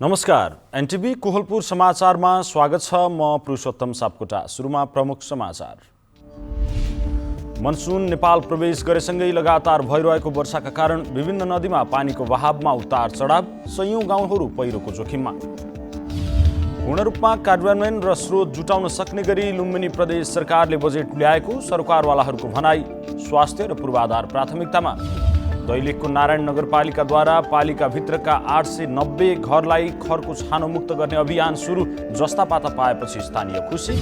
नमस्कार, एनटिभी कोहलपुर समाचारमा स्वागत छ। म पुरुषोत्तम सापकोटा। सुरुमा प्रमुख समाचार। मनसुन नेपाल प्रवेश गरेसँगै लगातार भइरहेको वर्षाका कारण विभिन्न नदीमा पानीको बहावमा उतार चढाव, सयौं गाउँहरू पहिरोको जोखिममा। पूर्ण रूपमा कार्यान्वयन र स्रोत जुटाउन सक्ने गरी लुम्बिनी प्रदेश सरकारले बजेट ल्याएको सरकारवालाहरूको भनाई। स्वास्थ्य र पूर्वाधार प्राथमिकतामा। दैलेखको नारायण नगरपालिकाद्वारा पालिकाभित्रका 890 घरलाई खरको छानो मुक्त गर्ने अभियान सुरु। जस्ता पाता पाएपछि स्थानीय खुसी।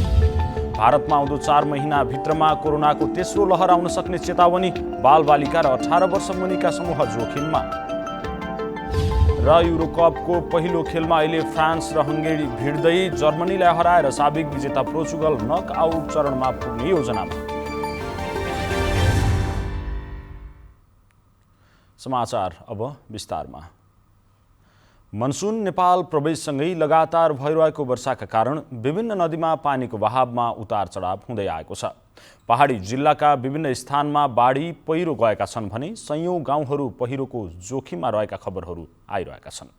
भारतमा आउँदो 4 महिनाभित्रमा कोरोनाको तेस्रो लहर आउन सक्ने चेतावनी। बालबालिका र 18 वर्ष मुनिका समूह जोखिममा। र युरोकपको पहिलो खेलमा अहिले फ्रान्स र हङ्गेरी भिड्दै जर्मनीलाई हराएर साबिक विजेता पोर्चुगल नकआउट चरणमा पुग्ने योजनामा। समाचार अब विस्तारमा। मनसुन नेपाल प्रवेशसँगै लगातार भइरहेको वर्षाका कारण विभिन्न नदीमा पानीको बहावमा उतार चढाव हुँदै आएको छ। पहाडी जिल्लाका विभिन्न स्थानमा बाढी पहिरो गएका छन् भने सयौं गाउँहरू पहिरोको जोखिममा रहेका खबरहरू आइरहेका छन्।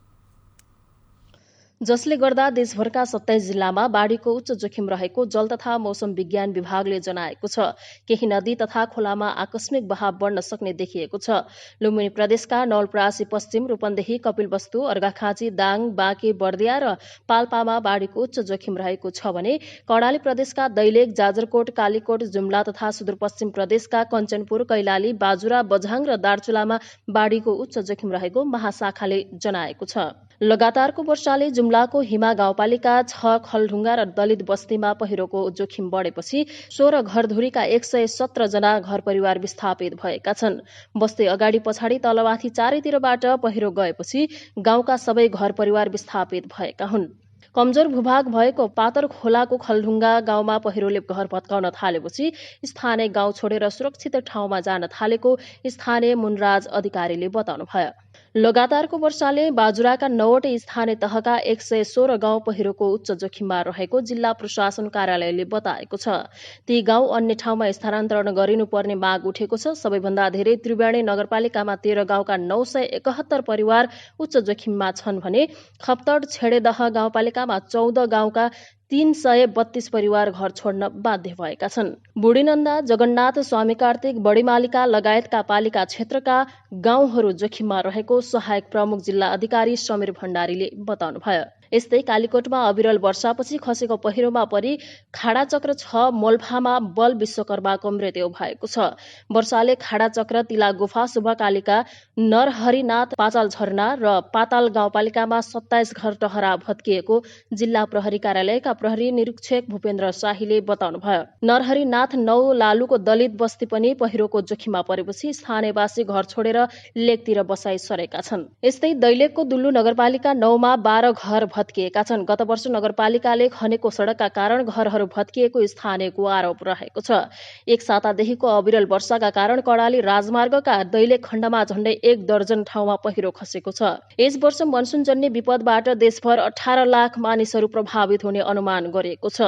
जसले गर्दा देशभरका 27 जिल्लामा बाढीको उच्च जोखिम रहेको जल तथा मौसम विज्ञान विभागले जनाएको छ। केही नदी तथा खोलामा आकस्मिक बहाव बढ्न सक्ने देखिएको छ। लुम्बिनी प्रदेशका नवलपरासी पश्चिम, रूपन्देही, कपिलवस्तु, अर्घाखाँची, दाङ, बाँके, बर्दिया र पाल्पामा बाढीको उच्च जोखिम रहेको छ भने कर्णाली प्रदेशका दैलेख, जाजरकोट, कालीकोट, जुम्ला तथा सुदूरपश्चिम प्रदेशका कञ्चनपुर, कैलाली, बाजुरा, बझाङ र दार्चुलामा बाढीको उच्च जोखिम रहेको महाशाखाले जनाएको छ। लगातारको वर्षाले जुम्लाको हिमा गाउँपालिका 6 खलढुङ्गा र दलित बस्तीमा पहिरोको जोखिम बढेपछि 16 घरधुरीका 117 जना घर परिवार विस्थापित भएका छन्। बस्ती अगाडि पछाडि तलमाथि चारैतिरबाट पहिरो गएपछि गाउँका सबै घर परिवार विस्थापित भएका हुन्। कमजोर भूभाग भएको पातर खोलाको खलढुङ्गा गाउँमा पहिरोले घर भत्काउन थालेपछि स्थानीय गाउँ छोडेर सुरक्षित ठाउँमा जान थालेको स्थानीय मुनराज अधिकारीले बताउनुभयो। लगातारको वर्षाले बाजुराका 9वटै स्थानीय तहका 116 गाउँ पहिरोको उच्च जोखिममा रहेको जिल्ला प्रशासन कार्यालयले बताएको छ। ती गाउँ अन्य ठाउँमा स्थानान्तरण गरिनुपर्ने माग उठेको छ। सबैभन्दा धेरै त्रिवेणी नगरपालिकामा 13 गाउँका 971 परिवार उच्च जोखिममा छन् भने खप्तड छेडेदह गाउँपालिकामा 14 गाउँका 332 परिवार घर छोड्न बाध्य भएका छन्। बुढीनन्दा, जगन्नाथ, स्वामी कार्तिक, बडीमालिका लगायतका पालिका क्षेत्रका गाउँहरू जोखिममा रहेको सहायक प्रमुख जिल्ला अधिकारी समीर भण्डारीले बताउनुभयो। यस्तै कालीकोटमा अविरल वर्षापछि खसेको पहिरोमा परि खाडाचक्र 6 मोल्फामा बल विश्वकर्माको मृत्यु भएको छ। वर्षाले खाडाचक्र, तिला गुफा, शुभकालिका, नरहरिनाथ, पाचाल झरना र पाताल गाउँपालिकामा 27 घर टहरा भत्किएको जिल्ला प्रहरी कार्यालयका प्रहरी निरीक्षक भूपेन्द्र शाहीले बताउनुभयो। नरहरिनाथ 9 लालुको दलित बस्ती पनि पहिरोको जोखिममा परेपछि स्थानीयवासी घर छोडेर लेकतिर बसाई सरेका छन्। यस्तै दैलेखको दुल्लु नगरपालिका 9 मा 12 घर भत्किएका छन्। गत वर्ष नगरपालिकाले खनेको सडकका कारण घरहरू भत्किएको स्थानीयको आरोप रहेको छ। एक सातादेखिको अविरल वर्षाका कारण कर्णाली राजमार्गका दैलेख खण्डमा झण्डै 1 दर्जन ठाउँमा पहिरो खसेको छ। यस वर्ष मनसुनजन्य विपदबाट देशभर 18 लाख मानिसहरू प्रभावित हुने अनुमान गरिएको छ।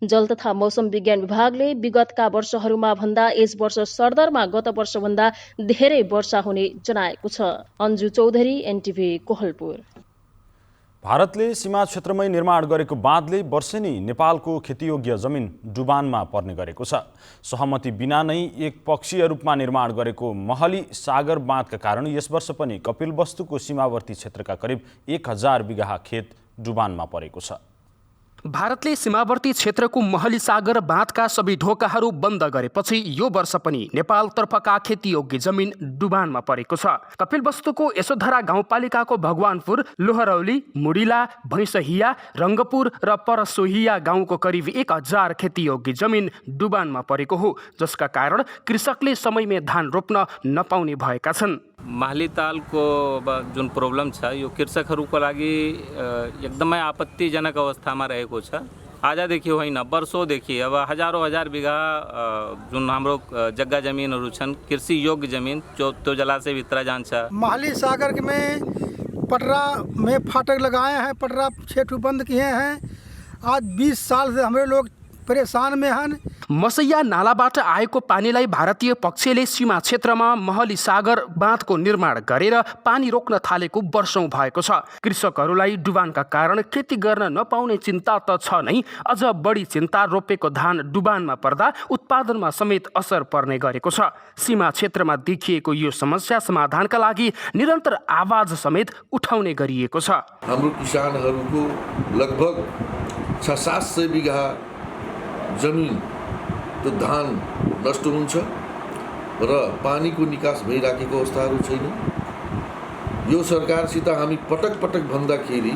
जल तथा मौसम विज्ञान विभागले विगतका वर्षहरूमा भन्दा यस वर्ष सरदरमा गत वर्षभन्दा धेरै वर्षा हुने जनाएको छ। अन्जु चौधरी, एनटिभी कोहलपुर। भारतले सीमा क्षेत्रमै निर्माण गरेको बाँधले वर्षेनी नेपालको खेतीयोग्य जमिन डुबानमा पर्ने गरेको छ। सहमति बिना नै एकपक्षीय रूपमा निर्माण गरेको महली सागर बाँधका कारण यस वर्ष पनि कपिलवस्तुको सीमावर्ती क्षेत्रका करिब 1000 बिघा खेत डुबानमा परेको छ। भारतले सीमावर्ती क्षेत्रको महली सागर बाँधका सबै ढोकाहरू बन्द गरेपछि यो वर्ष पनि नेपालतर्फका खेतीयोग्य जमिन डुबानमा परेको छ। कपिलवस्तुको यशोधरा गाउँपालिकाको भगवानपुर, लोहरौली, मुडिला, भैंसहिया, रङ्गपुर र परसोहिया गाउँको करिब 1000 खेतीयोग्य जमिन डुबानमा परेको हो, जसका कारण कृषकले समयमै धान रोप्न नपाउने भएका छन्। महली तालको जुन प्रॉब्लम छ यो कृषकहरूको लागि एकदमै आपत्तिजनक अवस्थामा रहेको छ। आजदेखि होइन, वर्षौँदेखि अब हजारौँ हजार बिघा जुन हाम्रो जग्गा जमिनहरू छन् कृषि योग्य जमिन त्यो जलाशयभित्र जान्छ। महली सागर में पटरा में फाटक लगाए हैं, पटरा 6 बंद किए हैं। आज 20 साल से हमारे लोग परेशान में हन। मसैया नालाबाट आएको पानीलाई भारतीय पक्षले सीमा क्षेत्रमा महली सागर बाँधको निर्माण गरेर पानी रोक्न थालेको वर्षौं भएको छ। कृषकहरूलाई डुबानका कारण खेती गर्न नपाउने चिन्ता त छ नै, अझ बढी चिन्ता रोपेको धान डुबानमा पर्दा उत्पादनमा समेत असर पर्ने गरेको छ। सीमा क्षेत्रमा देखिएको यो समस्या समाधानका लागि निरन्तर आवाज समेत उठाउने गरिएको छ। हाम्रो किसानहरूको लगभग 600-700 बिघा जमिन त्यो धान नष्ट हुन्छ र पानीको निकास भइराखेको अवस्थाहरू छैन। यो सरकारसित हामी पटक पटक भन्दाखेरि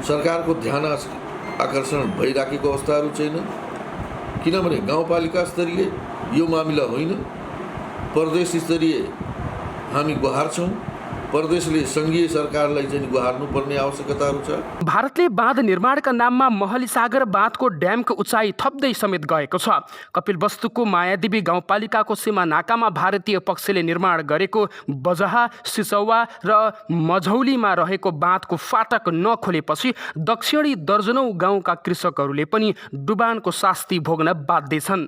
सरकारको ध्यान आकर्षण भइराखेको अवस्थाहरू छैन, किनभने गाउँपालिका स्तरीय यो मामिला होइन, प्रदेश स्तरीय हामी गुहार छौँ। प्रदेशले सङ्घीय सरकारलाई चाहिँ गुहार्नुपर्ने आवश्यकताहरू छ। भारतले बाँध निर्माणका नाममा महली सागर बाँधको ड्यामको उचाइ थप्दै समेत गएको छ। कपिलवस्तुको मायादेवी गाउँपालिकाको सीमा नाकामा भारतीय पक्षले निर्माण गरेको बजहा, सिसौवा र मझौलीमा रहेको बाँधको फाटक नखोलेपछि दक्षिणी दर्जनौं गाउँका कृषकहरूले पनि डुबानको शास्ति भोग्न बाध्य छन्।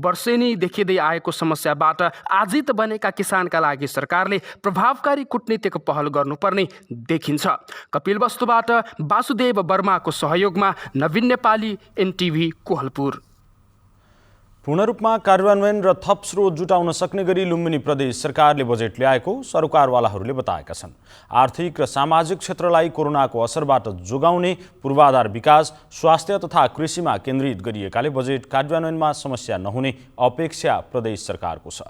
वर्षेनी देखिँदै आएको समस्याबाट आजित बनेका किसानका लागि सरकारले प्रभावकारी कूटनीतिक पहल गर्नुपर्ने देखिन्छ। कपिलवस्तुबाट वासुदेव वर्माको सहयोगमा नवीन नेपाली, एनटिभी, कोहलपुर। पूर्ण रूपमा कार्यान्वयन र थप स्रोत जुटाउन सक्ने गरी लुम्बिनी प्रदेश सरकारले बजेट ल्याएको सरोकारवालाहरूले बताएका छन्। आर्थिक र सामाजिक क्षेत्रलाई कोरोनाको असरबाट जोगाउने पूर्वाधार विकास, स्वास्थ्य तथा कृषिमा केन्द्रित गरिएकाले बजेट कार्यान्वयनमा समस्या नहुने अपेक्षा प्रदेश सरकारको छ।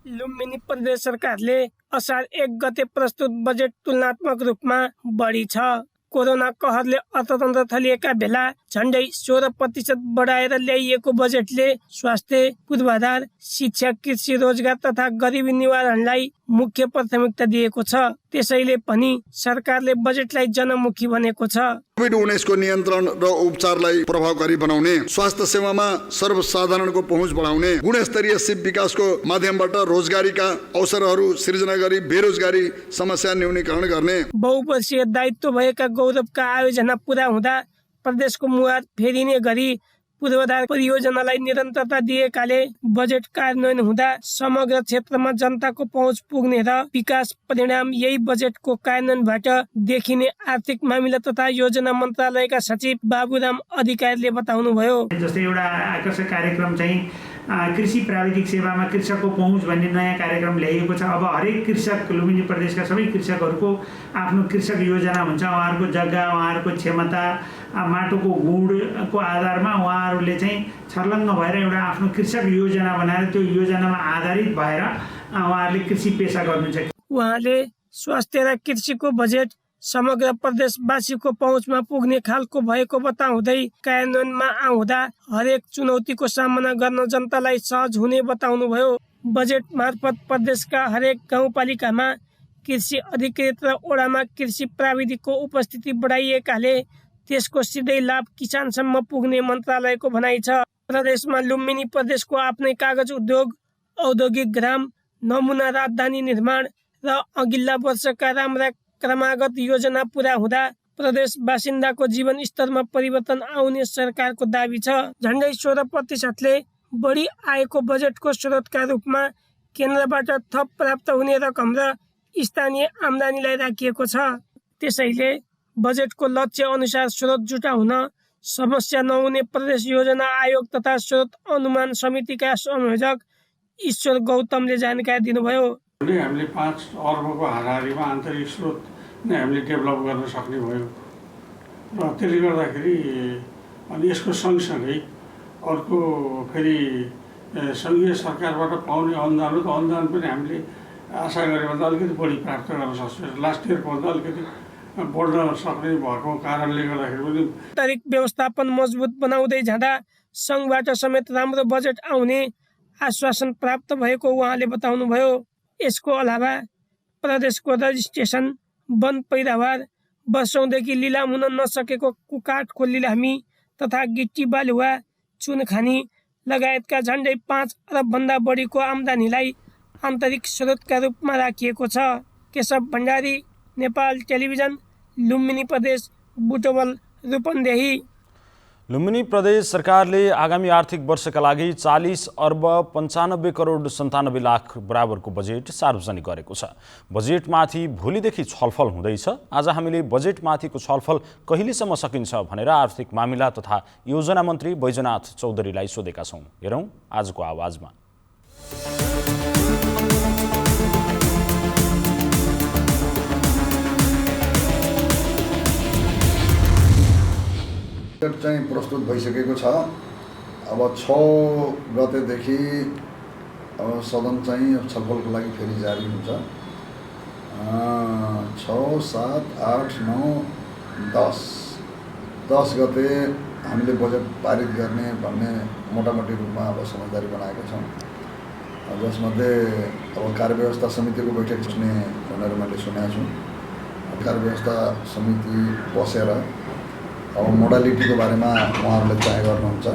लुम्बिनी प्रदेश सरकारले असार 1 गते प्रस्तुत बजेट तुलनात्मक रूपमा बढी छ। कोरोना कहरले अर्थतन्त्र थलिएका बेला झण्डै 16% बढाएर ल्याइएको बजेटले स्वास्थ्य, पूर्वाधार, शिक्षा, कृषि, रोजगार तथा गरिबी निवारणलाई मुख्य प्राथमिकता दिएको छ। त्यसैले पनि सरकारले बजेटलाई जनमुखी बनेको छ। कोभिड-19 को नियन्त्रण र उपचारलाई प्रभावकारी बनाउने, स्वास्थ्य सेवामा सर्वसाधारणको पहुँच बढाउने, गुणस्तरीय सिप विकासको माध्यमबाट रोजगारीका अवसरहरू सृजना गरी बेरोजगारी समस्या न्यूनीकरण गर्ने, बहुवर्षीय दायित्व भएका गौरवका आयोजना पूरा हुँदा प्रदेशको मुहार फेरिने गरी पूर्वाधार परियोजनालाई निरन्तरता दिएकाले बजेट कार्यान्वयन हुँदा समग्र क्षेत्रमा जनताको पहुँच पुग्ने र विकास परिणाम यही बजेटको कार्यान्वयनबाट देखिने आर्थिक मामिला तथा योजना मन्त्रालयका सचिव बाबुराम अधिकारीले बताउनुभयो। जस्तै एउटा आकर्षक कार्यक्रम चाहिँ कृषि प्राविधिक सेवामा कृषकको पहुँच भन्ने नयाँ कार्यक्रम ल्याइएको छ। अब हरेक कृषक, लुम्बिनी प्रदेशका सबै कृषकहरूको आफ्नो कृषक योजना हुन्छ। उहाँहरूको जग्गा, उहाँहरूको क्षमता, माटोको गुणको आधारमा उहाँहरूले चाहिँ छर्लङ्ग भएर एउटा आफ्नो कृषक योजना बनाएर त्यो योजनामा आधारित भएर उहाँहरूले कृषि पेसा गर्नुहुन्छ। उहाँले स्वास्थ्य र कृषिको बजेट समग्र प्रदेशवासीको पहुँचमा पुग्ने खालको भएको बताउँदै कार्यान्वयनमा आउँदा हरेक चुनौतीको सामना गर्न जनतालाई सहज हुने बताउनुभयो। बजेट मार्फत प्रदेशका हरेक गाउँपालिकामा कृषि अधिकृत र ओडामा कृषि प्राविधिकको उपस्थिति बढाइएकाले त्यसको सिधै लाभ किसानसम्म पुग्ने मन्त्रालयको भनाइ छ। प्रदेशमा लुम्बिनी प्रदेशको आफ्नै कागज उद्योग, औद्योगिक ग्राम, नमुना राजधानी निर्माण र अघिल्ला वर्षका राम्रा क्रमागत योजना पूरा हुँदा प्रदेश बासिन्दाको जीवन स्तरमा परिवर्तन आउने सरकारको दाबी छ। झण्डै 16%ले बढी आएको बजेटको स्रोतका रूपमा केन्द्रबाट थप प्राप्त हुने रकम र स्थानीय आम्दानीलाई राखिएको छ। त्यसैले बजेटको लक्ष्य अनुसार स्रोत जुटाउन समस्या नहुने प्रदेश योजना आयोग तथा स्रोत अनुमान समितिका संयोजक ईश्वर गौतमले जानकारी दिनुभयो। हामीले 5 अर्बको हाराहारीमा आन्तरिक स्रोत नै हामीले डेभलप गर्न सक्ने भयो र त्यसले गर्दाखेरि अनि यसको सँगसँगै अर्को फेरि सङ्घीय सरकारबाट पाउने अनुदान हो, त अनुदान पनि हामीले आशा गरेभन्दा अलिकति बढी प्राप्त गर्न सक्छौँ। लास्ट इयरको भन्दा अलिकति बढ्न सक्ने भएको कारणले गर्दाखेरि पनि आन्तरिक व्यवस्थापन मजबुत बनाउँदै जाँदा सङ्घबाट समेत राम्रो बजेट आउने आश्वासन प्राप्त भएको उहाँले बताउनुभयो। यसको अलावा प्रदेशको रजिस्ट्रेसन, वन पैदावार, वर्षौंदेखि लिलाम हुन नसकेको कुकाठको लिलामी तथा गिट्टी बालुवा, चुनखानी लगायतका झण्डै 5 अरबभन्दा बढीको आम्दानीलाई आन्तरिक स्रोतका रूपमा राखिएको छ। केशव भण्डारी, नेपाल टेलिभिजन, लुम्बिनी प्रदेश, बुटवल, रूपन्देही। लुम्बिनी प्रदेश सरकारले आगामी आर्थिक वर्षका लागि 40 अर्ब 95 करोड 97 लाख बराबरको बजेट सार्वजनिक गरेको छ। बजेटमाथि भोलिदेखि छलफल हुँदैछ। आज हामीले बजेटमाथिको छलफल कहिलेसम्म सकिन्छ भनेर आर्थिक मामिला तथा योजना मन्त्री बैजनाथ चौधरीलाई सोधेका छौँ। हेरौँ आजको आवाजमा। बजेट चाहिँ प्रस्तुत भइसकेको छ। अब 6 गतेदेखि अब सदन चाहिँ छलफलको लागि फेरि जारी हुन्छ। 6, 7, 8, 9, 10 गते हामीले बजेट पारित गर्ने भन्ने मोटामोटी रूपमा अब समझदारी बनाएका छौँ। जसमध्ये अब कार्यव्यवस्था समितिको बैठक बस्ने भनेर मैले सुनेको छु। कार्यव्यवस्था समिति बसेर अब मोडालिटीको बारेमा उहाँहरूले तय गर्नुहुन्छ।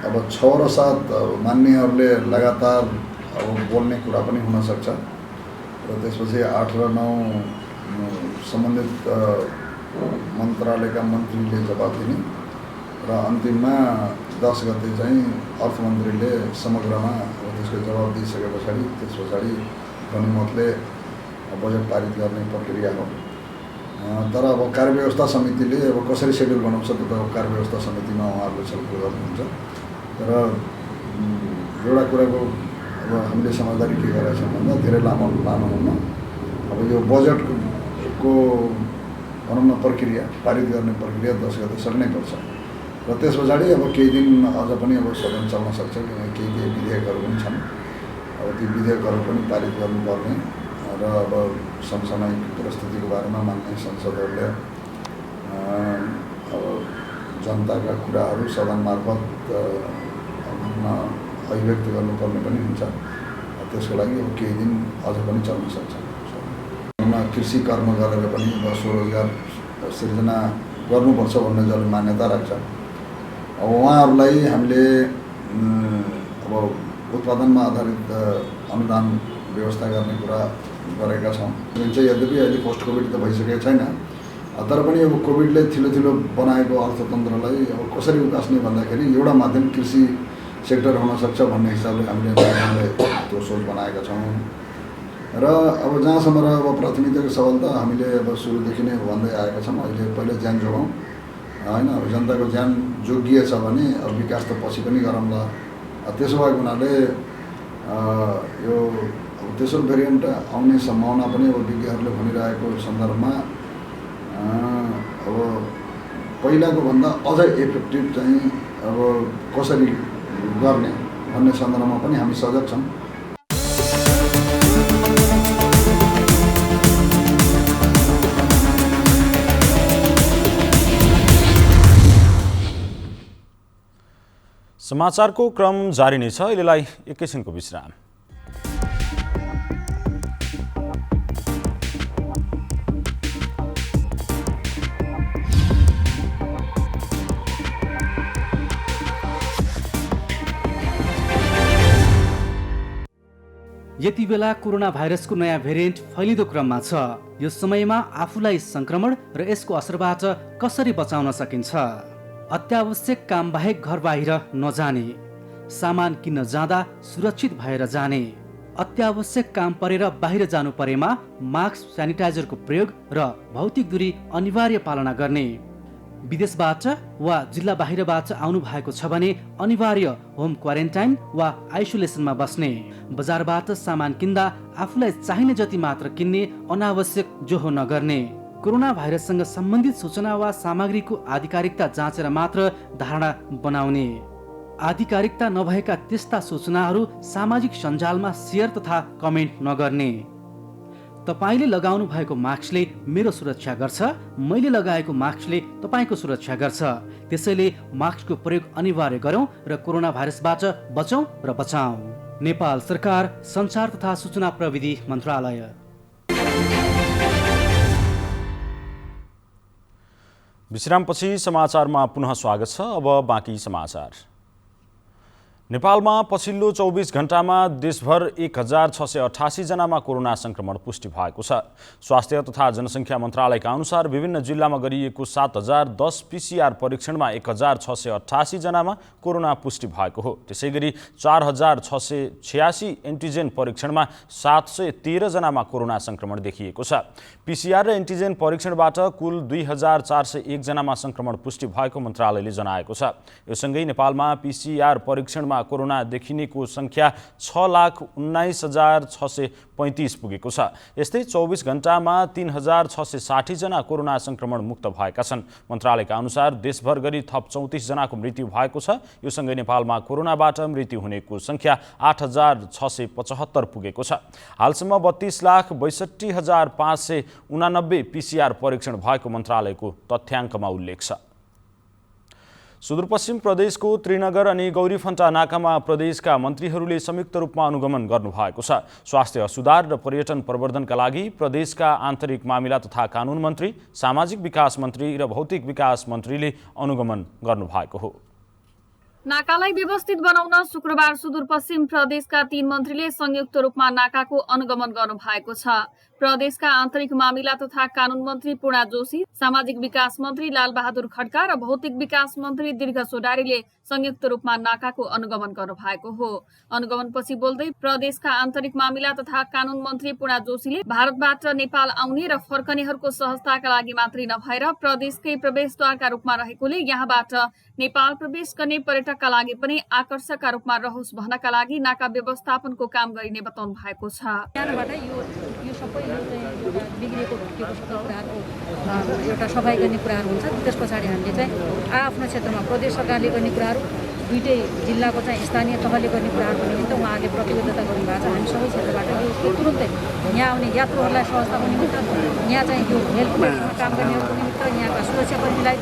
अब 6 र 7 मान्यहरूले लगातार अब बोल्ने कुरा पनि हुनसक्छ र त्यसपछि 8 र 9 सम्बन्धित मन्त्रालयका मन्त्रीले जवाब दिने र अन्तिममा 10 गते चाहिँ अर्थमन्त्रीले समग्रमा त्यसको जवाब दिइसके पछाडि त्यस पछाडि ध्वनिमतले बजेट पारित गर्ने प्रक्रिया हो। तर अब कार्यव्यवस्था समितिले अब कसरी सेड्युल बनाउँछ त्यो त कार्यव्यवस्था समितिमा उहाँहरूले छलफल गर्नुहुन्छ। तर एउटा कुराको अब हामीले समझदारी के गरेका छौँ भन्दा धेरै लामो लानुहुन्न। अब यो बजेटको भनौँ न प्रक्रिया पारित गर्ने प्रक्रिया 10 गते सक्नै पर्छ र त्यस पछाडि अब केही दिन अझ पनि अब सदन चल्न सक्छ। केही विधेयकहरू पनि छन्। अब ती विधेयकहरू पनि पारित गर्नुपर्ने र अब समसामयिक परिस्थितिको बारेमा मान्य संसदहरूले अब जनताका कुराहरू सदन मार्फत अभिव्यक्त गर्नुपर्ने पनि हुन्छ। त्यसको लागि अब केही दिन अझ पनि चल्न सक्छ। कृषि कर्म गरेर पनि स्वरोजगार सिर्जना गर्नुपर्छ भन्ने जसले मान्यता राख्छ। अब उहाँहरूलाई हामीले अब उत्पादनमा आधारित अनुदान व्यवस्था गर्ने कुरा गरेका छौँ। जुन चाहिँ यद्यपि अहिले पोस्ट कोभिड त भइसकेको छैन, तर पनि अब कोभिडले थिलो बनाएको अर्थतन्त्रलाई अब कसरी उकास्ने भन्दाखेरि एउटा माध्यम कृषि सेक्टर हुनसक्छ भन्ने हिसाबले हामीले त्यो सोच बनाएका छौँ। र अब जहाँसम्म र अब प्राथमिकताको सवाल त हामीले अब सुरुदेखि नै भन्दै आएका छौँ। अहिले पहिला ज्यान जोगाउँ होइन। अब जनताको ज्यान जोगिए छ भने अब विकास त पछि पनि गरौँला। त्यसो भएको हुनाले यो तेस्रो भेरिएन्ट आउने सम्भावना पनि अब विज्ञहरूले भनिरहेको सन्दर्भमा अब पहिलाको भन्दा अझ इफेक्टिभ चाहिँ अब कसरी गर्ने भन्ने सन्दर्भमा पनि हामी सजग छौँ। समाचारको क्रम जारी नै छ। अहिलेलाई एकैछिनको विश्राम। यति बेला कोरोना भाइरसको नयाँ भेरिएन्ट फैलिँदो क्रममा छ। यो समयमा आफूलाई संक्रमण र यसको असरबाट कसरी बचाउन सकिन्छ? अत्यावश्यक काम बाहेक घर बाहिर नजाने, सामान किन्न जाँदा सुरक्षित भएर जाने, अत्यावश्यक काम परेर बाहिर जानु परेमा मास्क, सेनिटाइजरको प्रयोग र भौतिक दूरी अनिवार्य पालना गर्ने, विदेशबाट वा जिल्ला बाहिरबाट आउनु भएको छ भने अनिवार्य होम क्वारेन्टाइन वा आइसोलेसनमा बस्ने, बजारबाट सामान किन्दा आफूलाई चाहिने जति मात्र किन्ने, अनावश्यक जोहो नगर्ने, कोरोना भाइरससँग सम्बन्धित सूचना वा सामग्रीको आधिकारिकता जाँचेर मात्र धारणा बनाउने, आधिकारिकता नभएका त्यस्ता सूचनाहरू सामाजिक सञ्जालमा सेयर तथा कमेन्ट नगर्ने। तपाईले लगाउनु भएको मास्कले मेरो सुरक्षा गर्छ, मैले लगाएको मास्कले तपाईको सुरक्षा गर्छ। त्यसैले मास्कको प्रयोग अनिवार्य गरौँ र कोरोना भाइरसबाट बचौँ र बचाऊ। नेपाल सरकार, सञ्चार तथा सूचना प्रविधि मन्त्रालय। विश्रामपछि समाचारमा पुनः स्वागत छ। अब बाँकी समाचार। नेपालमा पछिल्लो 24 घण्टामा देशभर 1688 जनामा कोरोना संक्रमण पुष्टि भएको छ। स्वास्थ्य तथा जनसङ्ख्या मन्त्रालयका अनुसार विभिन्न जिल्लामा गरिएको 7010 PCR परीक्षणमा 1688 जनामा कोरोना पुष्टि भएको हो। त्यसैगरी 4686 एन्टिजेन परीक्षणमा 713 जनामा कोरोना संक्रमण देखिएको छ। PCR र एन्टिजेन परीक्षणबाट कुल 2401 जनामा संक्रमण पुष्टि भएको मन्त्रालयले जनाएको छ। यो सँगै नेपालमा PCR परीक्षणमा कोरोना देखिनेको संख्या 6,19,635 पुगेको छ। यस्तै 24 घण्टामा 3,660 जना कोरोना संक्रमण मुक्त भएका छन्। मन्त्रालयका अनुसार देशभर गरी थप 34 जनाको मृत्यु भएको छ। यो सँगै नेपालमा कोरोनाबाट मृत्यु हुनेको संख्या 8,675 पुगेको छ। हालसम्म 32,62,589 PCR परीक्षण भएको मन्त्रालयको तथ्याङ्कमा उल्लेख छ। सुदूरपश्चिम प्रदेशको त्रिनगर अनि गौरीफन्टा नाकामा प्रदेशका मन्त्रीहरूले संयुक्त रूपमा अनुगमन गर्नुभएको छ। स्वास्थ्य सुधार र पर्यटन प्रवर्धनका लागि प्रदेशका आन्तरिक मामिला तथा कानुन मन्त्री, सामाजिक विकास मन्त्री र भौतिक विकास मन्त्रीले अनुगमन गर्नुभएको हो। नाकालाई व्यवस्थित बनाउन शुक्रबार सुदूरपश्चिम प्रदेशका 3 मन्त्रीले संयुक्त रूपमा नाकाको अनुगमन गर्नुभएको छ। प्रदेशका आन्तरिक मामिला तथा कानुन मन्त्री पूर्णा जोशी, सामाजिक विकास मन्त्री लालबहादुर खड्का र भौतिक विकास मन्त्री दीर्घ सोडारीले संयुक्त रूपमा नाकाको अनुगमन गर्नुभएको हो। अनुगमनपछि बोल्दै प्रदेशका आन्तरिक मामिला तथा कानुन मन्त्री पूर्णा जोशीले भारतबाट नेपाल आउने र फर्कनेहरूको सहजताका लागि मात्रै नभएर प्रदेशकै प्रवेशद्वारका रूपमा रहेकोले यहाँबाट नेपाल प्रवेश गर्ने पर्यटकका लागि पनि आकर्षकका रूपमा रहोस् भन्नका लागि नाका व्यवस्थापनको काम गरिने बताउनु भएको छ। यो सबै बिग्रेको भत्किएको सबै कुराहरूको एउटा सफाइ गर्ने कुराहरू हुन्छ। त्यस पछाडि हामीले चाहिँ आफ्नो क्षेत्रमा प्रदेश सरकारले गर्ने कुराहरू, दुईटै जिल्लाको चाहिँ स्थानीय तहले गर्ने कुराहरूको निमित्त उहाँहरूले प्रतिबद्धता गर्नुभएको छ। हामी सबै क्षेत्रबाट यो तुरुन्तै यहाँ आउने यात्रुहरूलाई सहजताको निमित्त, यहाँ चाहिँ यो हेल्थमा काम गर्नेहरूको निमित्त, यहाँका सुरक्षाकर्मीलाई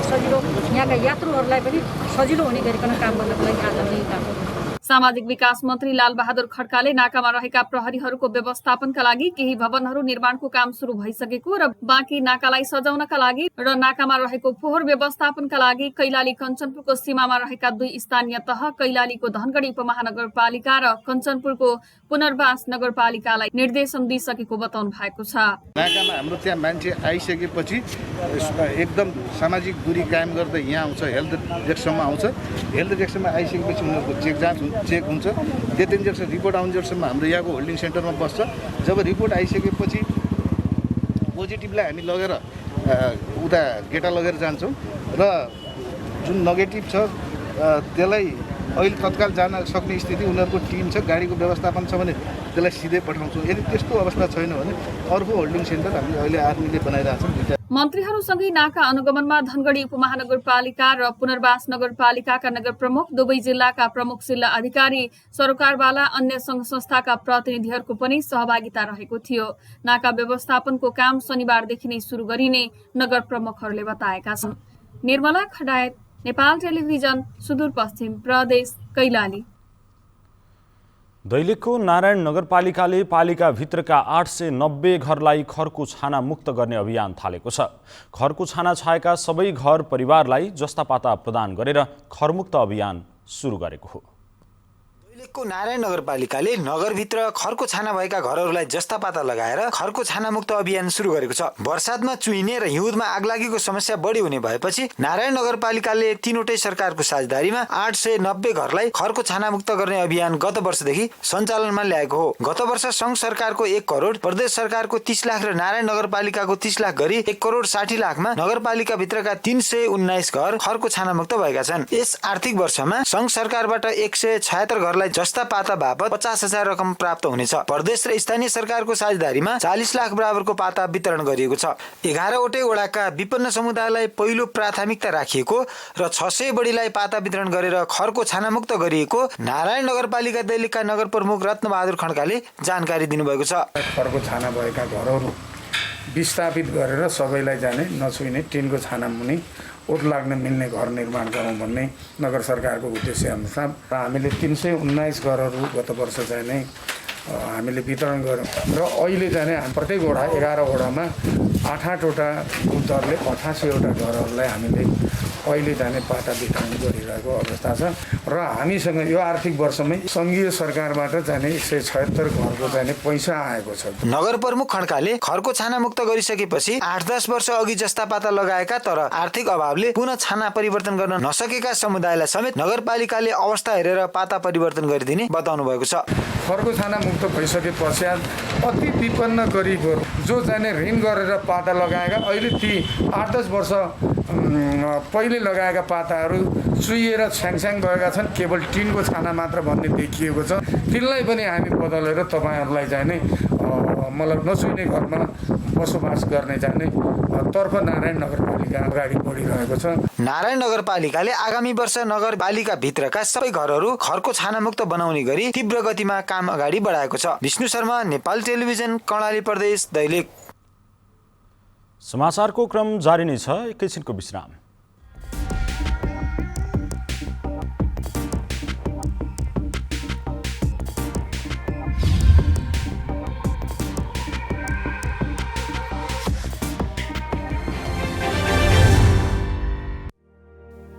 सजिलो, यहाँका यात्रुहरूलाई पनि सजिलो हुने गरिकन काम गर्नको लागि आज लिएका छौँ। सामाजिक विकास मन्त्री लालबहादुर खड्काले नाकामा रहेका प्रहरीहरूको व्यवस्थापनका लागि केही भवनहरू निर्माणको काम सुरु भइसकेको र बाँकी नाकालाई सजाउनका लागि र नाकामा रहेको फोहोर व्यवस्थापनका लागि कैलाली कञ्चनपुरको सीमामा रहेका 2 स्थानीय तह, कैलालीको धनगढी उपमहानगरपालिका र कञ्चनपुरको पुनर्वास नगरपालिकालाई निर्देशन दिइसकेको बताउनु भएको छ। नाकामा हाम्रो त्यहाँ मान्छे आइसकेपछि एकदम सामाजिक दूरी कायम गर्दै यहाँ आउँछ, हेल्थ डेस्कसम्म आउँछ। हेल्थ डेस्कसम्म आइसकेपछि उनीहरूको चेक हुन्छ। त्यतिन्जेलसम्म रिपोर्ट आउन्जेलसम्म हाम्रो यहाँको होल्डिङ सेन्टरमा बस्छ। जब रिपोर्ट आइसकेपछि पोजिटिभलाई हामी लगेर उता गेटा लगेर जान्छौँ र जुन नेगेटिभ छ त्यसलाई अहिले तत्काल जान सक्ने स्थिति उनीहरूको टिम छ, गाडीको व्यवस्थापन छ भने त्यसलाई सिधै पठाउँछौँ। यदि त्यस्तो अवस्था छैन भने अर्को होल्डिङ सेन्टर हामी अहिले आर्मीले बनाइरहेछौँ। मन्त्रीहरूसँगै नाका अनुगमनमा धनगढी उपमहानगरपालिका र पुनर्वास नगरपालिकाका नगर प्रमुख, दुवै जिल्लाका प्रमुख जिल्ला अधिकारी, सरकारवाला अन्य सङ्घ संस्थाका प्रतिनिधिहरूको पनि सहभागिता रहेको थियो। नाका व्यवस्थापनको काम शनिबारदेखि नै सुरु गरिने नगर प्रमुखहरूले बताएका छन्। निर्मला खडायत, नेपाल टेलिभिजन, सुदूरपश्चिम प्रदेश, कैलाली। दैलेखको नारायण नगरपालिकाले पालिकाभित्रका 890 घरलाई खरको छाना मुक्त गर्ने अभियान थालेको छ। खरको छाना छाएका सबै घर परिवारलाई जस्तापाता प्रदान गरेर खरमुक्त अभियान सुरु गरेको हो। दैलेखको नारायण नगरपालिकाले नगरभित्र खरको छाना भएका घरहरूलाई जस्तापाता लगाएर खरको छाना मुक्त अभियान सुरु गरेको छ। वर्षातमा चुहिने र हिउँदमा आगलागीको समस्या बढी हुने भएपछि नारायण नगरपालिकाले 3वटै सरकारको साझेदारीमा 890 घरलाई खरको छाना मुक्त गर्ने अभियान गत वर्षदेखि सञ्चालनमा ल्याएको हो। गत वर्ष सङ्घ सरकारको 1 करोड, प्रदेश सरकारको 30 लाख र नारायण नगरपालिकाको 30 लाख गरी 1 करोड 60 लाखमा नगरपालिका भित्रका 319 घर खरको छाना मुक्त भएका छन्। यस आर्थिक वर्षमा सङ्घ सरकारबाट 176 घरलाई जस्तापाता बापत 50,000 रकम प्राप्त हुनेछ। प्रदेश र स्थानीय सरकारको साझेदारीमा 40 लाख बराबरको पाता वितरण गरिएको छ। 11वटै वडाका विपन्न समुदायलाई पहिलो प्राथमिकता राखिएको र 600 बढीलाई पाता वितरण गरेर खरको छानामुक्त गरिएको नारायण नगरपालिका दैलेखका नगर प्रमुख रत्नबहादुर खड्काले जानकारी दिनुभएको छ। खरको छाना भएका घरहरू विस्थापित गरेर सबैलाई जाने नछुइने टिनको छाना मुनि ओट लाग्न मिल्ने घर निर्माण गरौँ भन्ने नगर सरकारको उद्देश्य अनुसार र हामीले 319 घरहरू गत वर्ष चाहिँ नै हामीले वितरण गऱ्यौँ र अहिले चाहिँ प्रत्येक वडा 11 वडामा 8-8वटा दरले 88वटा घरहरूलाई हामीले अहिले जाने पाटा वितरण गरिरहेको अवस्था छ र हामीसँग यो आर्थिक वर्षमै सङ्घीय सरकारबाट जाने 176 घरको जाने पैसा आएको छ। नगर प्रमुख खड्काले खरको छाना मुक्त गरिसकेपछि 8-10 वर्ष अघि जस्ता पाता लगाएका तर आर्थिक अभावले पुनः छाना परिवर्तन गर्न नसकेका समुदायलाई समेत नगरपालिकाले अवस्था हेरेर पाता परिवर्तन गरिदिने बताउनु भएको छ। खरको छाना मुक्त भइसके पश्चात अति विपन्न गरिबहरू जो जाने ऋण गरेर पाता लगाएका अहिले ती 8-10 वर्ष पहिले लगाएका पाताहरू चुहिएर छ्याङछ्याङ गएका छन्, केवल टिनको छाना मात्र भन्ने देखिएको छ। तिनलाई पनि हामी बदलेर तपाईँहरूलाई जाने मतलब नचुहिने घरमा बसोबास गर्ने जाने तर्फ नारायण नगरपालिका अगाडि बढिरहेको छ। नारायण नगरपालिकाले आगामी वर्ष नगरपालिका भित्रका सबै घरहरू खरको छाना मुक्त बनाउने गरी तीव्र गतिमा काम अगाडि बढाएको छ। विष्णु शर्मा, नेपाल टेलिभिजन, कर्णाली प्रदेश, दैलेख। समाचारको क्रम जारी नै छ, एकैछिनको विश्राम।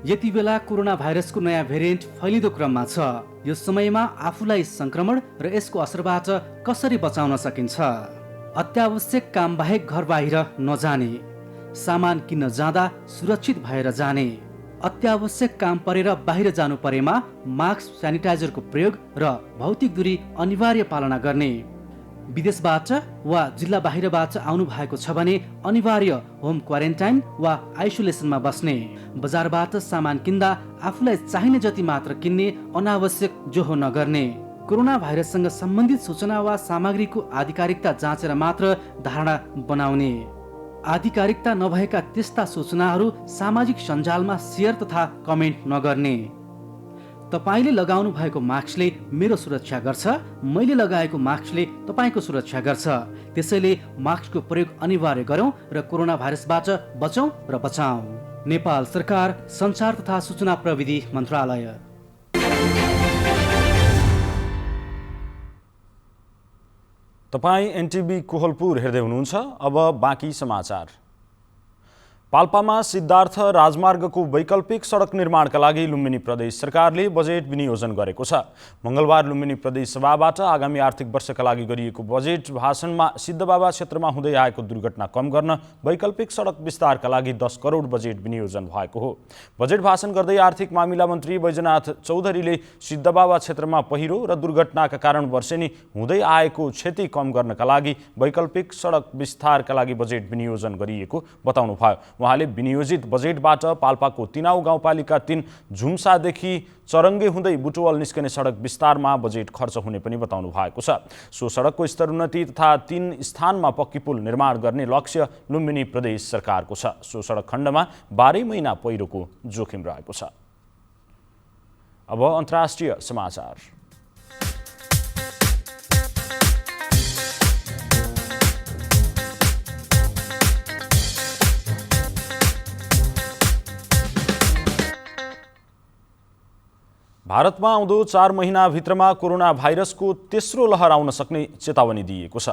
यति बेला कोरोना भाइरसको नयाँ भेरिएन्ट फैलिँदो क्रममा छ। यो समयमा आफूलाई संक्रमण र यसको असरबाट कसरी बचाउन सकिन्छ? अत्यावश्यक काम बाहेक घर बाहिर नजाने, सामान किन्न जाँदा सुरक्षित भएर जाने, अत्यावश्यक काम परेर बाहिर जानु परेमा मास्क, स्यानिटाइजरको प्रयोग र भौतिक दूरी अनिवार्य पालना गर्ने। विदेशबाट वा जिल्ला बाहिरबाट आउनु भएको छ भने अनिवार्य होम क्वारेन्टाइन वा आइसोलेसनमा बस्ने। बजारबाट सामान किन्दा आफूलाई चाहिने जति मात्र किन्ने, अनावश्यक जोहो नगर्ने। कोरोना भाइरससँग सम्बन्धित सूचना वा सामग्रीको आधिकारिकता जाँचेर मात्र धारणा बनाउने। आधिकारिकता नभएका त्यस्ता सूचनाहरू सामाजिक सञ्जालमा सेयर तथा कमेन्ट नगर्ने। तपाईले लगाउनु भएको मास्कले मेरो सुरक्षा गर्छ, मैले लगाएको मास्कले तपाईको सुरक्षा गर्छ। त्यसैले मास्कको प्रयोग अनिवार्य गरौँ र कोरोना भाइरसबाट बचौँ र बचाऊ। नेपाल सरकार, सञ्चार तथा सूचना प्रविधि मन्त्रालय। तपाईँ एनटिभी कोहलपुर हेर्दै हुनुहुन्छ। अब बाँकी समाचार। पाल्पामा सिद्धार्थ राजमार्गको वैकल्पिक सडक निर्माणका लागि लुम्बिनी प्रदेश सरकारले बजेट विनियोजन गरेको छ। मंगलबार लुम्बिनी प्रदेश सभाबाट आगामी आर्थिक वर्षका लागि गरिएको बजेट भाषणमा सिद्धबाबा क्षेत्रमा हुँदै आएको दुर्घटना कम गर्न वैकल्पिक सडक विस्तारका लागि 10 करोड बजेट विनियोजन भएको हो। बजेट भाषण गर्दै आर्थिक मामिला मन्त्री बैजनाथ चौधरीले सिद्धबाबा क्षेत्रमा पहिरो र दुर्घटनाका कारण वर्षेनी हुँदै आएको क्षति कम गर्नका लागि वैकल्पिक सडक विस्तारका लागि बजेट विनियोजन गरिएको बताउनुभयो। उहाँले विनियोजित बजेटबाट पाल्पाको तिनाउ गाउँपालिका 3 झुम्सादेखि चरङ्गे हुँदै बुटवल निस्कने सडक विस्तारमा बजेट खर्च हुने पनि बताउनु भएको छ। सो सडकको स्तरोन्नति तथा 3 स्थानमा पक्की पुल निर्माण गर्ने लक्ष्य लुम्बिनी प्रदेश सरकारको छ। सो सडक खण्डमा 12 महिना पहिरोको जोखिम रहेको छ। अब अन्तर्राष्ट्रिय समाचार। भारतमा आउँदो 4 महिनाभित्रमा कोरोना भाइरसको तेस्रो लहर आउन सक्ने चेतावनी दिइएको छ।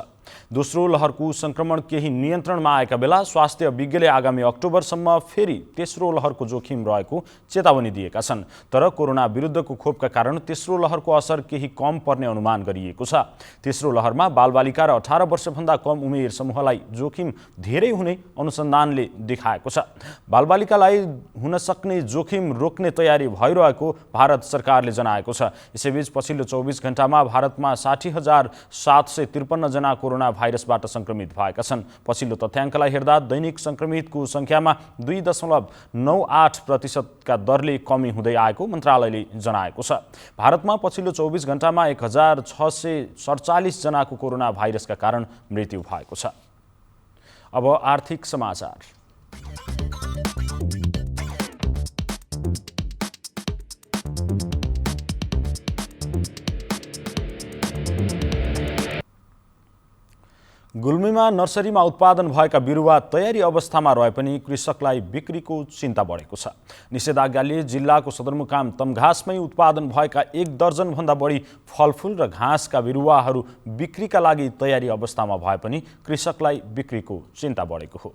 दोस्रो लहरको संक्रमण केही नियन्त्रणमा आएका बेला स्वास्थ्य विज्ञले आगामी अक्टोबरसम्म फेरि तेस्रो लहरको जोखिम रहेको चेतावनी दिएका छन्। तर कोरोना विरुद्धको खोपका कारण तेस्रो लहरको असर केही कम पर्ने अनुमान गरिएको छ। तेस्रो लहरमा बालबालिका र 18 वर्षभन्दा कम उमेर समूहलाई जोखिम धेरै हुने अनुसन्धानले देखाएको छ। बालबालिकालाई हुन सक्ने जोखिम रोक्ने तयारी भइरहेको भारत सरकारले जनाएको छ। यसैबीच पछिल्लो 24 घण्टामा भारतमा 60,753 जना कोरोना भाइरसबाट संक्रमित भएका छन्। पछिल्लो तथ्याङ्कलाई हेर्दा दैनिक संक्रमितको संख्यामा 2.98% का दरले कमी हुँदै आएको मन्त्रालयले जनाएको छ। भारतमा पछिल्लो 24 घण्टामा 1647 जनाको कोरोना भाइरसका कारण मृत्यु भएको छ। अब आर्थिक समाचार। गुल्मीमा नर्सरीमा उत्पादन भएका बिरुवा तयारी अवस्थामा रहे पनि कृषकलाई बिक्रीको चिन्ता बढेको छ। निषेधाज्ञाले जिल्लाको सदरमुकाम तमघासमै उत्पादन भएका 1 दर्जनभन्दा बढी फलफुल र घाँसका बिरुवाहरू बिक्रीका लागि तयारी अवस्थामा भए पनि कृषकलाई बिक्रीको चिन्ता बढेको हो।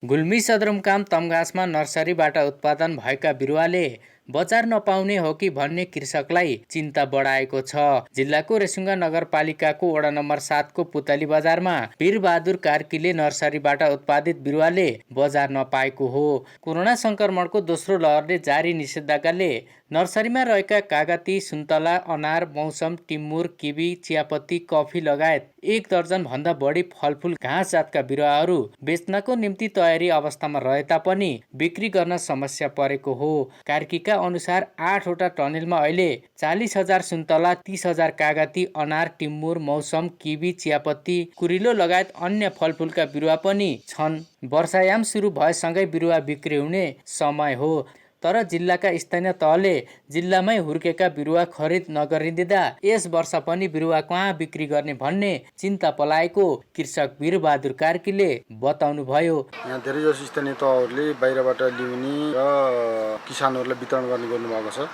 गुल्मी सदरमुकाम तमघासमा नर्सरीबाट उत्पादन भएका बिरुवाले बजार नपाउने हो कि भन्ने कृषकलाई चिन्ता बढाएको छ। जिल्लाको रेसुङ्गा नगरपालिकाको वडा नम्बर 7 को पुतली बजारमा वीरबहादुर कार्कीले नर्सरीबाट उत्पादित बिरुवाले बजार नपाएको हो। कोरोना संक्रमणको दोस्रो लहरले जारी निषेधाज्ञाले नर्सरीमा रहेका कागती, सुन्तला, अनार, मौसम, टिमुर, किवी, चियापत्ती, कफी लगायत 1 दर्जन भन्दा बढी फलफुल घाँस जातका बिरुवाहरू बेच्नको निम्ति तयारी अवस्थामा रहे तापनि बिक्री गर्न समस्या परेको हो। कार्कीका अनुसार 8 वटा टनेलमा अहिले 40,000 सुन्तला, 30,000 कागती, अनार, टिमुर, मौसम, किवी, चियापत्ती, कुरिलो लगायत अन्य फलफुलका बिरुवा पनि छन्। वर्षायाम सुरु भएसँगै बिरुवा बिक्री हुने समय हो, तर जिल्लाका स्थानीय तहले जिल्लामै हुर्केका बिरुवा खरिद नगरिदिँदा यस वर्ष पनि बिरुवा कहाँ बिक्री गर्ने भन्ने चिन्ता पलाएको कृषक वीरबहादुर कार्कीले बताउनु भयो। यहाँ धेरै जसो स्थानीय तहहरूले बाहिरबाट ल्याउने र किसानहरूलाई वितरण गर्ने गर्नुभएको छ,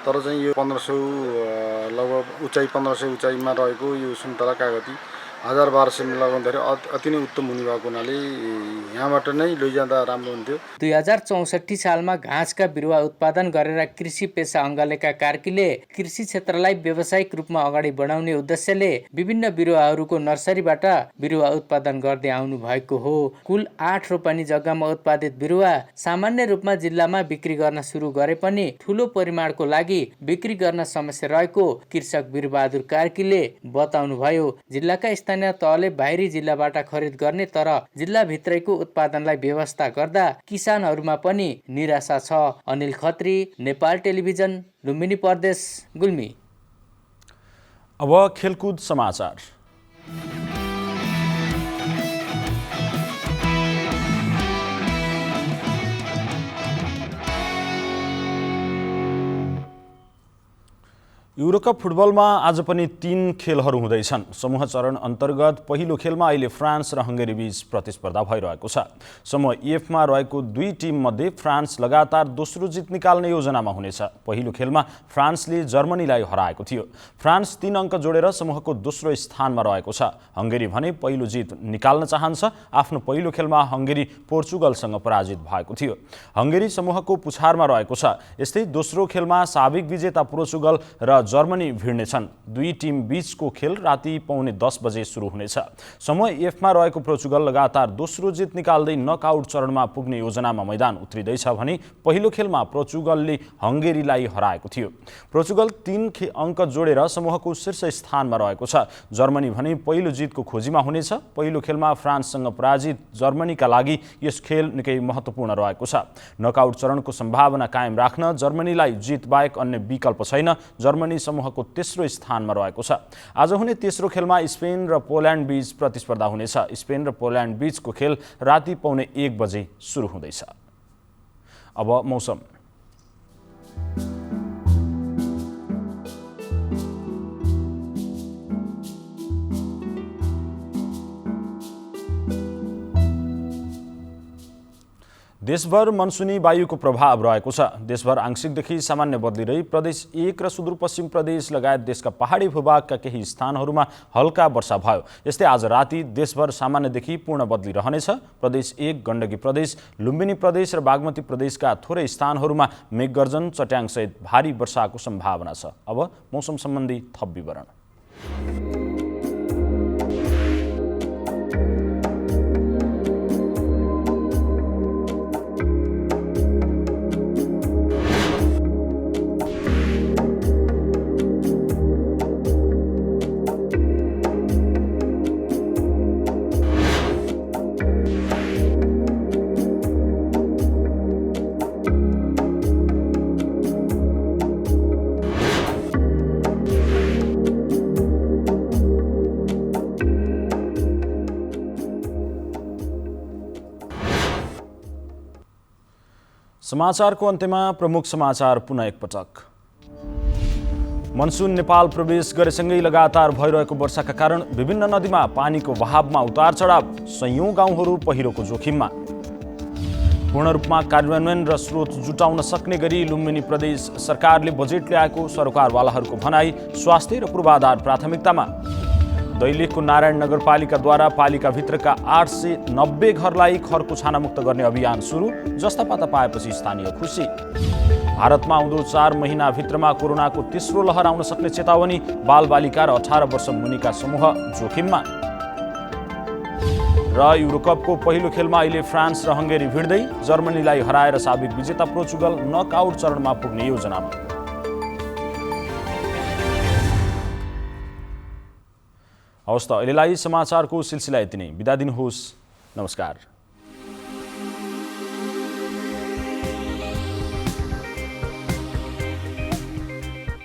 तर चाहिँ यो 1500 लगभग उचाइ 1500 उचाइमा रहेको यो सुन्तला, कागती 1000-1200 लगाउँदाखेरि अति नै उत्तम हुने भएको हुनाले यहाँबाट नै लैजाँदा राम्रो हुन्थ्यो। 2064 सालमा घाँसका बिरुवा उत्पादन गरेर कृषि पेसा अङ्गालेका कार्कीले कृषि क्षेत्रलाई व्यावसायिक रूपमा अगाडि बढाउने उद्देश्यले विभिन्न बिरुवाहरूको नर्सरीबाट बिरुवा उत्पादन गर्दै आउनु भएको हो। कुल 8 रोपनी जग्गामा उत्पादित बिरुवा सामान्य रूपमा जिल्लामा बिक्री गर्न सुरु गरे पनि ठूलो परिमाणको लागि बिक्री गर्न समस्या रहेको कृषक वीरबहादुर कार्कीले बताउनु भयो। जिल्लाका स्थानीय तहले बाहिरी जिल्लाबाट खरिद गर्ने तर जिल्लाभित्रैको उत्पादनलाई व्यवस्था गर्दा किसानहरूमा पनि निराशा छ। अनिल खत्री, नेपाल टेलिभिजन, लुम्बिनी प्रदेश, गुल्मी। अब खेलकुद समाचार। युरोकप फुटबलमा आज पनि 3 खेलहरू हुँदैछन्। समूह चरण अन्तर्गत पहिलो खेलमा अहिले फ्रान्स र हङ्गेरी बीच प्रतिस्पर्धा भइरहेको छ। समूह एफमा रहेको 2 टिम मध्ये फ्रान्स लगातार दोस्रो जित निकाल्ने योजनामा हुनेछ। पहिलो खेलमा फ्रान्सले जर्मनीलाई हराएको थियो। फ्रान्स 3 अङ्क जोडेर समूहको दोस्रो स्थानमा रहेको छ। हङ्गेरी भने पहिलो जित निकाल्न चाहन्छ। आफ्नो पहिलो खेलमा हङ्गेरी पोर्चुगलसँग पराजित भएको थियो। हङ्गेरी समूहको पुछारमा रहेको छ। यस्तै दोस्रो खेलमा साबिक विजेता पोर्चुगल र जर्मनी भिड्नेछन्। 2 टिम बीचको खेल राति 9:15 बजे सुरु हुनेछ। समूह एफमा रहेको पोर्चुगल लगातार दोस्रो जित निकाल्दै नकआउट चरणमा पुग्ने योजनामा मैदान उत्रिँदैछ भने पहिलो खेलमा पोर्चुगलले हङ्गेरीलाई हराएको थियो। पोर्चुगल 3 अङ्क जोडेर समूहको शीर्ष स्थानमा रहेको छ। जर्मनी भने पहिलो जितको खोजीमा हुनेछ। पहिलो खेलमा फ्रान्ससँग पराजित जर्मनीका लागि यस खेल निकै महत्त्वपूर्ण रहेको छ। नकआउट चरणको सम्भावना कायम राख्न जर्मनीलाई जित बाहेक अन्य विकल्प छैन। जर्मनी समूहको तेस्रो स्थानमा रहेको छ। आज हुने तेस्रो खेलमा स्पेन र पोल्यान्ड बीच प्रतिस्पर्धा हुनेछ। स्पेन र पोल्यान्ड बीचको खेल राति 1:15 बजे सुरु हुँदैछ। अब मौसम। देशभर मनसुनी वायुको प्रभाव रहेको छ। देशभर आंशिकदेखि सामान्य बदली रही प्रदेश 1 र सुदूरपश्चिम प्रदेश लगायत देशका पहाडी भूभागका केही स्थानहरूमा हल्का वर्षा भयो। यस्तै आज राति देशभर सामान्यदेखि पूर्ण बदली रहनेछ। प्रदेश 1, गण्डकी प्रदेश, लुम्बिनी प्रदेश र बागमती प्रदेशका थोरै स्थानहरूमा मेघगर्जन, चट्याङसहित भारी वर्षाको सम्भावना छ। अब मौसम सम्बन्धी थप विवरण। समाचारको अन्त्यमा प्रमुख समाचार पुनः एकपटक। मनसुन नेपाल प्रवेश गरेसँगै लगातार भइरहेको वर्षाका कारण विभिन्न नदीमा पानीको बहावमा उतार चढाव, सयौं गाउँहरू पहिरोको जोखिममा। पूर्ण रूपमा कार्यान्वयन र स्रोत जुटाउन सक्ने गरी लुम्बिनी प्रदेश सरकारले बजेट ल्याएको सरकारवालाहरूको भनाई, स्वास्थ्य र पूर्वाधार प्राथमिकतामा। दैलेखको नारायण नगरपालिकाद्वारा पालिकाभित्रका 890 घरलाई खरको छानामुक्त गर्ने अभियान सुरु, जस्ता पाता पाएपछि स्थानीय खुसी। भारतमा आउँदो 4 महिनाभित्रमा कोरोनाको तेस्रो लहर आउन सक्ने चेतावनी, बालबालिका र 18 वर्ष मुनिका समूह जोखिममा। र युरोकपको पहिलो खेलमा अहिले फ्रान्स र हङ्गेरी भिड्दै, जर्मनीलाई हराएर साबिक विजेता पोर्चुगल नकआउट चरणमा पुग्ने योजनामा। हवस् त, अहिलेलाई समाचारको सिलसिला यति नै। बिदा दिनुहोस्। नमस्कार।